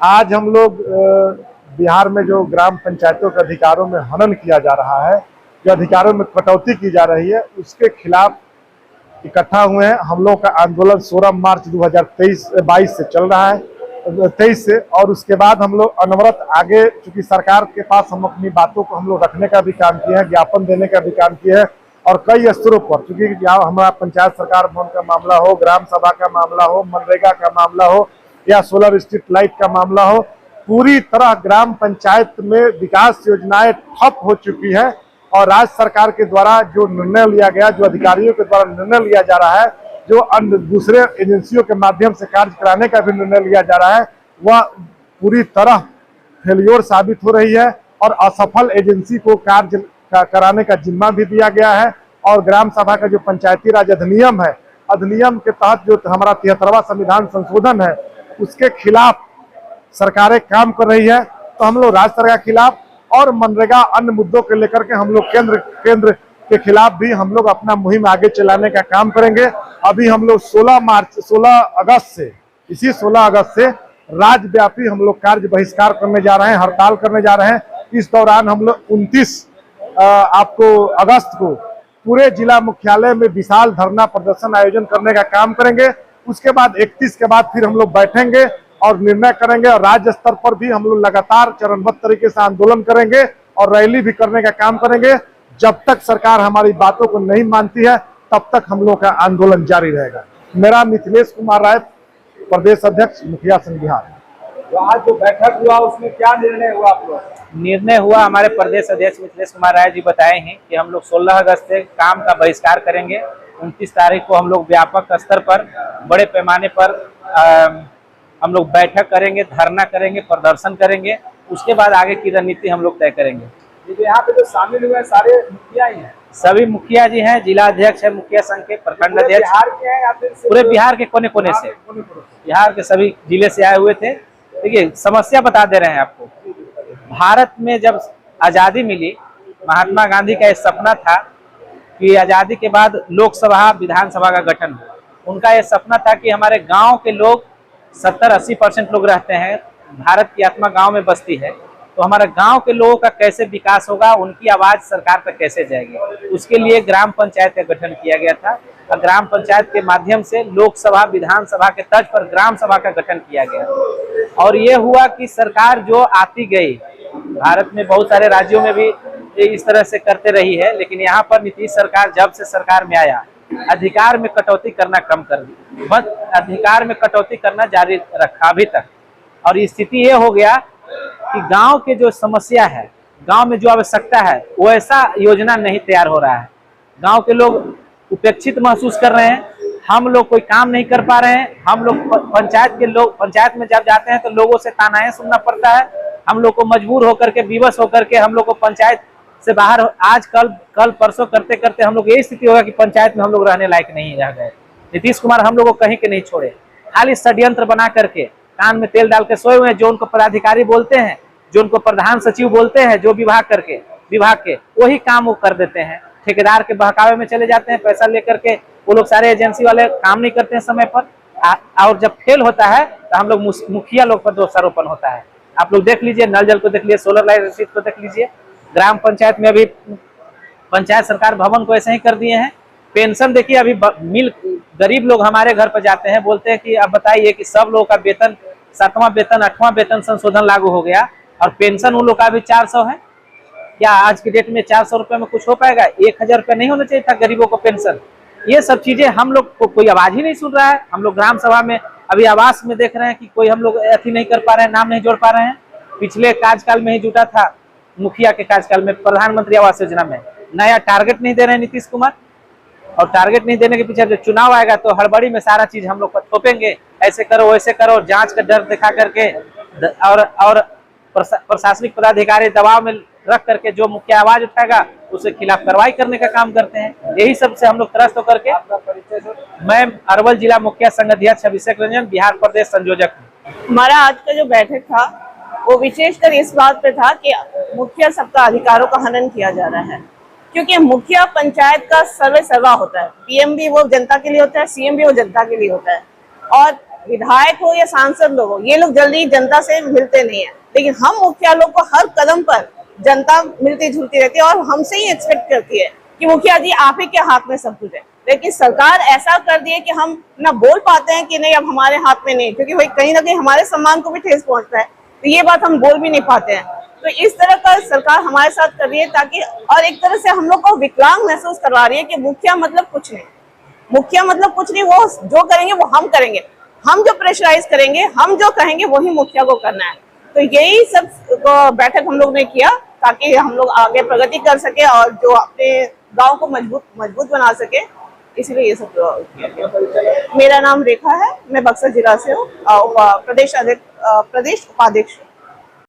आज हम लोग बिहार में जो ग्राम पंचायतों के अधिकारों में हनन किया जा रहा है, जो अधिकारों में कटौती की जा रही है, उसके खिलाफ इकट्ठा हुए हैं। हम लोग का आंदोलन 16 मार्च 2022 से चल रहा है, 23 से। और उसके बाद हम लोग अनवरत आगे, चूंकि सरकार के पास हम अपनी बातों को हम लोग रखने का भी काम किए हैं, ज्ञापन देने का भी काम किए हैं। और कई स्तरों पर, चूंकि हमारा पंचायत सरकार भवन का मामला हो, ग्राम सभा का मामला हो, मनरेगा का मामला हो या सोलर स्ट्रीट लाइट का मामला हो, पूरी तरह ग्राम पंचायत में विकास योजनाएं ठप हो चुकी है। और राज्य सरकार के द्वारा जो निर्णय लिया गया, जो अधिकारियों के द्वारा निर्णय लिया जा रहा है, जो अन्य दूसरे एजेंसियों के माध्यम से कार्य कराने का भी निर्णय लिया जा रहा है, वह पूरी तरह फेलियोर साबित हो रही है। और असफल एजेंसी को कार्य कराने का जिम्मा भी दिया गया है। और ग्राम सभा का जो पंचायती राज अधिनियम है, अधिनियम के तहत जो हमारा 73वां संविधान संशोधन है, उसके खिलाफ सरकारें काम कर रही है। तो हम लोग राज्य सरकार के खिलाफ और मनरेगा अन्य मुद्दों को लेकर के हम लोग केंद्र के खिलाफ भी हम लोग अपना मुहिम आगे चलाने का काम करेंगे। अभी हम लोग 16 अगस्त से, इसी 16 अगस्त से राज्यव्यापी हम लोग कार्य बहिष्कार करने जा रहे हैं, हड़ताल करने जा रहे हैं। इस दौरान हम लोग 29 अगस्त को पूरे जिला मुख्यालय में विशाल धरना प्रदर्शन आयोजन करने का काम करेंगे। उसके बाद 31 के बाद फिर हम लोग बैठेंगे और निर्णय करेंगे। और राज्य स्तर पर भी हम लोग लगातार चरणबद्ध तरीके से आंदोलन करेंगे और रैली भी करने का काम करेंगे। जब तक सरकार हमारी बातों को नहीं मानती है, तब तक हम लोग का आंदोलन जारी रहेगा। मेरा मिथिलेश कुमार राय, प्रदेश अध्यक्ष मुखिया संघ बिहार। तो आज जो बैठक हुआ उसमें क्या निर्णय हुआ आप लोग? निर्णय हुआ, हमारे प्रदेश अध्यक्ष मिथिलेश कुमार राय जी बताए हैं कि हम लोग 16 अगस्त से काम का बहिष्कार करेंगे। 29 तारीख को हम लोग व्यापक स्तर पर, बड़े पैमाने पर हम लोग बैठक करेंगे, धरना करेंगे, प्रदर्शन करेंगे। उसके बाद आगे की रणनीति हम लोग तय करेंगे। यहाँ पे जो शामिल हुए सारे मुखिया ही हैं? सभी मुखिया जी हैं, जिला अध्यक्ष है, मुखिया संघ के, प्रखंड अध्यक्ष, बिहार के हैं या फिर पूरे बिहार के कोने कोने से, बिहार के सभी जिले से आए हुए थे। देखिए, समस्या बता दे रहे हैं आपको। भारत में जब आज़ादी मिली, महात्मा गांधी का एक सपना था कि आज़ादी के बाद लोकसभा विधानसभा का गठन हो। उनका यह सपना था कि हमारे गांव के लोग 70-80% लोग रहते हैं, भारत की आत्मा गांव में बसती है, तो हमारे गांव के लोगों का कैसे विकास होगा, उनकी आवाज़ सरकार तक कैसे जाएगी। उसके लिए ग्राम पंचायत का गठन किया गया था और ग्राम पंचायत के माध्यम से लोकसभा विधानसभा के तर्ज पर ग्राम सभा का गठन किया गया। और ये हुआ कि सरकार जो आती गई, भारत में बहुत सारे राज्यों में भी इस तरह से करते रही है, लेकिन यहाँ पर नीतीश सरकार जब से सरकार में आया, अधिकार में कटौती करना कम कर दी, बस अधिकार में कटौती करना जारी रखा अभी तक। और स्थिति ये हो गया कि गांव के जो समस्या है, गांव में जो आवश्यकता है, वो ऐसा योजना नहीं तैयार हो रहा है। गांव के लोग उपेक्षित महसूस कर रहे हैं, हम लोग कोई काम नहीं कर पा रहे हैं। हम लोग पंचायत में जब जाते हैं तो लोगों से तानाएं सुनना पड़ता है। हम लोग को मजबूर होकर के, विवश होकर के हम लोग को पंचायत से बाहर, आज कल परसों करते करते हम लोग यही स्थिति होगा कि पंचायत में हम लोग रहने लायक नहीं रह गए। नीतीश कुमार हम लोग को कहीं के नहीं छोड़े, खाली षड्यंत्र बना करके, कान में तेल डाल के सोए हुए हैं। जो उनको पदाधिकारी बोलते हैं, जो उनको प्रधान सचिव बोलते हैं, जो विभाग के वही काम वो कर देते हैं। ठेकेदार के बहकावे में चले जाते हैं, पैसा लेकर के वो लोग, सारे एजेंसी वाले काम नहीं करते हैं समय पर। और जब फेल होता है तो हम लोग मुखिया लोग पर दोषारोपण होता है। आप लोग देख लीजिए, नल जल को देख लीजिए, सोलर लाइट को देख लीजिए। ग्राम पंचायत में अभी पंचायत सरकार भवन को ऐसे ही कर दिए हैं। पेंशन देखिए, अभी गरीब लोग हमारे घर पर जाते हैं, बोलते हैं कि अब बताइए कि सब लोगों का वेतन, 7वां वेतन 8वां वेतन संशोधन लागू हो गया और पेंशन उन लोग का अभी 400 है। क्या आज की डेट में 400 रुपये में कुछ हो पाएगा? 1000 रुपये नहीं होना चाहिए था गरीबों को पेंशन? ये सब चीजें हम लोग को कोई आवाज ही नहीं सुन रहा है। हम लोग ग्राम सभा में, अभी आवास में देख रहे हैं कि कोई हम लोग अथी नहीं कर पा रहे हैं, नाम नहीं जोड़ पा रहे हैं। पिछले कार्यकाल में ही जुटा था, मुखिया के कार्यकाल में, प्रधानमंत्री आवास योजना में नया टारगेट नहीं दे रहे हैं नीतीश कुमार। और टारगेट नहीं देने के पीछे जब चुनाव आएगा तो हड़बड़ी में सारा चीज हम लोग पर थोपेंगे, ऐसे करो वैसे करो, जांच का डर दिखा करके और प्रशासनिक पदाधिकारी दबाव में रख करके जो मुख्य आवाज उठाएगा उसके खिलाफ कार्रवाई करने का काम करते हैं। यही सब से हम लोग त्रस्त होकर के। मैं अरवल जिला मुखिया संघ अध्यक्ष अभिषेक रंजन, बिहार प्रदेश संयोजक हूँ। हमारा आज का जो बैठक था वो विशेषकर इस बात पे था कि मुखिया सबका अधिकारों का हनन किया जा रहा है, क्योंकि मुखिया पंचायत का सर्वे सर्वा होता है। पीएम भी वो जनता के लिए होता है, सीएम भी वो जनता के लिए होता है। और विधायक हो या सांसद लोग हो, ये लोग जल्दी जनता से मिलते नहीं है, लेकिन हम मुखिया लोग को हर कदम पर जनता मिलती जुलती रहती है और हमसे ही एक्सपेक्ट करती है कि मुखिया जी आप ही के हाथ में सब कुछ है। लेकिन सरकार ऐसा कर दी है कि हम ना बोल पाते हैं कि नहीं अब हमारे हाथ में नहीं, क्योंकि भाई कहीं ना कहीं हमारे सम्मान को भी ठेस पहुंचता है, तो ये बात हम बोल भी नहीं पाते हैं। तो इस तरह का सरकार हमारे साथ कर रही है ताकि, और एक तरह से हम लोग को विकलांग महसूस करवा रही है कि मुखिया मतलब कुछ नहीं, मुखिया मतलब कुछ नहीं, वो जो करेंगे वो हम करेंगे, हम जो प्रेशराइज करेंगे, हम जो कहेंगे वही मुखिया को करना है। तो यही सब बैठक हम लोग ने किया ताकि हम लोग आगे प्रगति कर सके और जो अपने गांव को मजबूत बना सके, इसलिए ये सब किया गया। मेरा नाम रेखा है, मैं बक्सर जिला से हूँ, प्रदेश उपाध्यक्ष।